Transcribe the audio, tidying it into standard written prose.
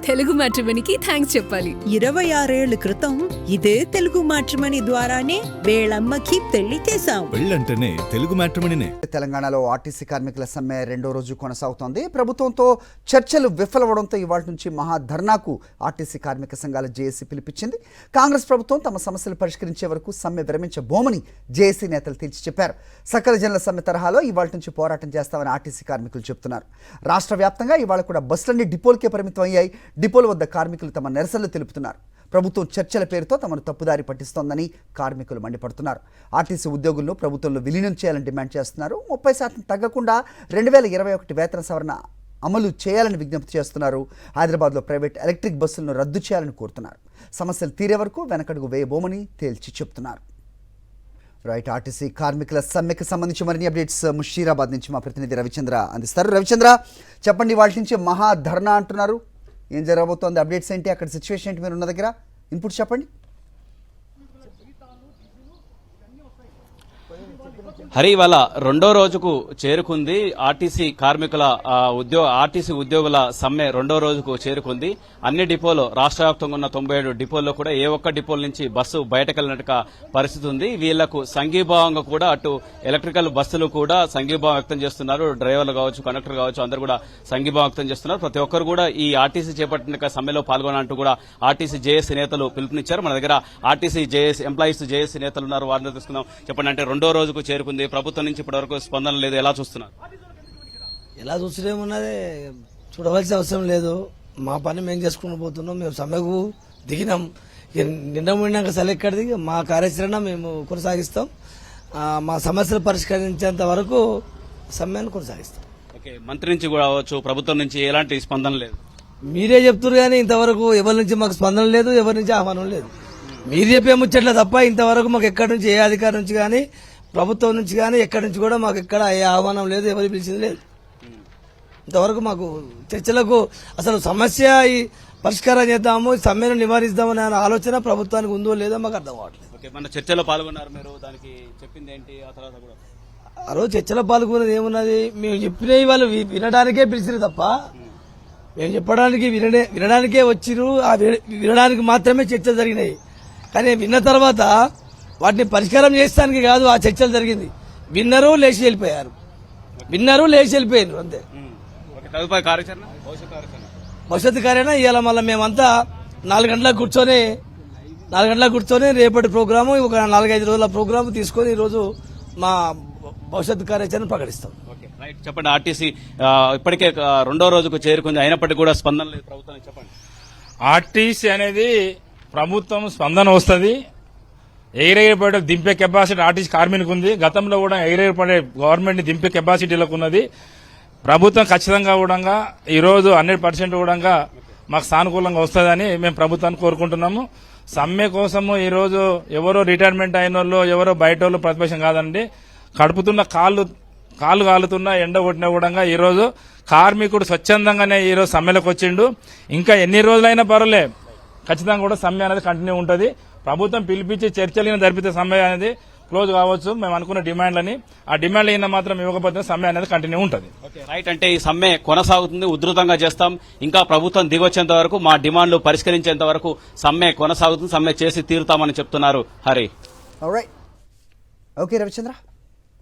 Telugu మ్యాట్రిమోనీకి thanks చెప్పాలి. 26 ఏళ్ల క్రితం ఇదే తెలుగు మ్యాట్రిమోనీ ద్వారానే వేళమ్మకి పెళ్లి చేశాం. పెళ్ళంటేనే తెలుగు మ్యాట్రిమోనీనే. తెలంగాణలో ఆర్టీసీ కార్మికుల సమ్మె 2వ రోజు కొనసాగుతోంది. ప్రభుత్వంతో చర్చలు విఫలవడంతో ఇవాళ నుంచి మహాధర్నాకు ఆర్టీసీ కార్మిక సంఘాల జేఏసీ పిలిపించింది. కాంగ్రెస్ ప్రభుత్వం తమ సమస్యలు పరిష్కరించే వరకు సమ్మె విరమించబోమని జేఏసీ నేతలు తేల్చి చెప్పారు. సకల జనుల సమ్మె తరహాలో ఇవాళ నుంచి పోరాటం చేస్తామని ఆర్టీసీ కార్మికులు చెబుతున్నారు. రాష్ట్ర వ్యాప్తంగా ఇవాళ కూడా బస్సులన్నీ డిపోలకే పరిమితం అయ్యాయి. డిపోల వద్ద కార్మికులు తమ నిరసనలు తెలుపుతున్నారు. ప్రభుత్వం చర్చల పేరుతో తమను తప్పుదారి పట్టిస్తోందని కార్మికులు మండిపడుతున్నారు. ఆర్టీసీ ఉద్యోగులను ప్రభుత్వంలో విలీనం చేయాలని డిమాండ్ చేస్తున్నారు. 30% తగ్గకుండా 2021 వేతన సవరణ అమలు చేయాలని విజ్ఞప్తి చేస్తున్నారు. హైదరాబాద్లో ప్రైవేట్ ఎలక్ట్రిక్ బస్సులను రద్దు చేయాలని కోరుతున్నారు. సమస్యలు తీరే వరకు వెనకడుగు వేయబోమని తేల్చి చెప్తున్నారు. రైట్, ఆర్టీసీ కార్మికుల సమ్మెకి సంబంధించి మరిన్ని అప్డేట్స్ ముషీరాబాద్ నుంచి మా ప్రతినిధి రవిచంద్ర అందిస్తారు. రవిచంద్ర, చెప్పండి, వాళ్ళ నుంచి మహాధర్నా అంటున్నారు, ఏం జరగబోతోంది? అప్డేట్స్ ఏంటి? అక్కడ సిచ్యువేషన్ ఏంటి? మీరు ఉన్న దగ్గర ఇన్పుట్ చెప్పండి. హరి, ఇవాళ 2వ రోజుకు చేరుకుంది ఆర్టీసీ కార్మికుల ఆర్టీసీ ఉద్యోగుల సమ్మె 2వ రోజుకు చేరుకుంది. అన్ని డిపోలు, రాష్ట్ర వ్యాప్తంగా ఉన్న 97 డిపోల్లో కూడా ఏ ఒక్క డిపోల నుంచి బస్సు బయటకెళ్లినట్టుగా పరిస్థితి ఉంది. వీళ్లకు సంఘీభావంగా కూడా అటు ఎలక్ట్రికల్ బస్సులు కూడా సంఘీభావం వ్యక్తం చేస్తున్నారు. డ్రైవర్లు కావచ్చు, కండక్టర్ కావచ్చు, అందరూ కూడా సంఘీభావం వ్యక్తం చేస్తున్నారు. ప్రతి ఒక్కరు కూడా ఈ ఆర్టీసీ చేపట్టిన సమ్మెలో పాల్గొనాలంటూ కూడా ఆర్టీసీ జేఏసీ నేతలు పిలుపునిచ్చారు. మన దగ్గర ఆర్టీసీ జేఏసీ ఎంప్లాయీస్ జేఏసీ నేతలు ఉన్నారు, వారిని తీసుకుందాం. చెప్పండి, అంటే 2వ రోజుకు చేరుకుంది, ప్రభుత్వం నుంచి ఇప్పటి వరకు స్పందన లేదు, ఎలా చూస్తున్నారు? ఎలా చూస్తేమున్నది, చూడవలసిన అవసరం లేదు. మా పని మేము చేసుకుని పోతున్నాం. మేము సమ్మెకు దిగినాం. నిండముడినాక సెలెక్కడిది మా కార్యాచరణ మేము కొనసాగిస్తాం. మా సమస్యలు పరిష్కరించేంత వరకు సమ్మెను కొనసాగిస్తాం. ఓకే, మంత్రి నుంచి కూడా అవ్వచ్చు, ప్రభుత్వం నుంచి ఎలాంటి స్పందన లేదు. మీరే చెప్తున్నారు కానీ ఇంతవరకు ఎవరి నుంచి మాకు స్పందన లేదు, ఎవరి నుంచి ఆహ్వానం లేదు. మీరు చెప్పే ముచ్చట్లే తప్ప ఇంతవరకు మాకు ఎక్కడి నుంచి, ఏ అధికారి నుంచి కానీ, ప్రభుత్వం నుంచి కానీ, ఎక్కడి నుంచి కూడా మాకు ఎక్కడ ఏ ఆహ్వానం లేదు, ఎవరు పిలిచింది లేదు. ఇంతవరకు మాకు చర్చలకు అసలు సమస్య పరిష్కారం చేద్దాము, సమ్మెను నివారిద్దామనే ఆలోచన ప్రభుత్వానికి ఉందో లేదో మాకు అర్థం కావట్లేదు. మన చర్చలో పాల్గొన్నారు మీరు, దానికి చెప్పింది ఏంటి? ఆ తర్వాత కూడా ఆ రోజు చర్చలో పాల్గొనేది ఏమున్నది, మేము చెప్పినవి వాళ్ళు వినడానికే పిలిచిరు తప్ప మేము చెప్పడానికి వినడానికే వచ్చిరు. ఆ వినడానికి మాత్రమే చర్చలు జరిగినాయి. కానీ విన్న తర్వాత వాటిని పరిష్కారం చేస్తానికి కాదు ఆ చర్చలు జరిగింది. విన్నరు లేచి వెళ్ళిపోయారు, అంతే. భవిష్యత్తు కార్యాచరణ ఇవాళ మళ్ళీ మేమంతా 4 గంటలకు కూర్చొని రేపటి ప్రోగ్రాము, ఒక 4-5 రోజుల ప్రోగ్రాము తీసుకొని ఈరోజు మా భవిష్యత్తు కార్యాచరణ ప్రకటిస్తాం. చెప్పండి, ఆర్టీసీ ఇప్పటికే 2వ రోజుకు చేరుకుంది, అయినప్పటికీ కూడా స్పందన లేదు ప్రభుత్వం. చెప్పండి. ఆర్టీసీ అనేది ప్రభుత్వం స్పందన వస్తుంది. ఎగిరెగిరిపడే దింపే కెపాసిటీ ఆర్టీసీ కార్మికులకు ఉంది. గతంలో కూడా ఎగిరెగిరిపడే గవర్నమెంట్ ని దింపే కెపాసిటీలకు ఉన్నది. ప్రభుత్వం ఖచ్చితంగా కూడా ఈరోజు 100% కూడా మాకు సానుకూలంగా వస్తుందని మేము ప్రభుత్వాన్ని కోరుకుంటున్నాము. సమ్మె కోసము ఈరోజు ఎవరో రిటైర్మెంట్ అయిన వాళ్ళు, ఎవరో బయట వాళ్ళు ప్రతిపక్షం కాదండి. కడుపుతున్న కాళ్ళు కాలుతున్న ఎండ కొట్టినా కూడా ఈరోజు కార్మికుడు స్వచ్ఛందంగానే ఈరోజు సమ్మెలకు వచ్చిండు. ఇంకా ఎన్ని రోజులైనా పర్వాలే, ఖచ్చితంగా కూడా సమ్మె అనేది కంటిన్యూ ఉంటుంది. ప్రభుత్వం పిలిపించి చర్చలు జరిపితే సమ్మె అనేది క్లోజ్ కావచ్చు మేము అనుకున్న డిమాండ్లని. ఆ డిమాండ్లు అయినా మాత్రం ఇవ్వకపోతే సమ్మె అనేది కంటిన్యూ ఉంటుంది. రైట్, అంటే ఈ సమ్మె కొనసాగుతుంది, ఉధృతంగా చేస్తాం. ఇంకా ప్రభుత్వం దిగొచ్చేంత వరకు, మా డిమాండ్లు పరిష్కరించేంత వరకు సమ్మె కొనసాగుతుంది, సమ్మె చేసి తీరుతామని చెప్తున్నారు. హరి. ఓకే రవిచంద్ర.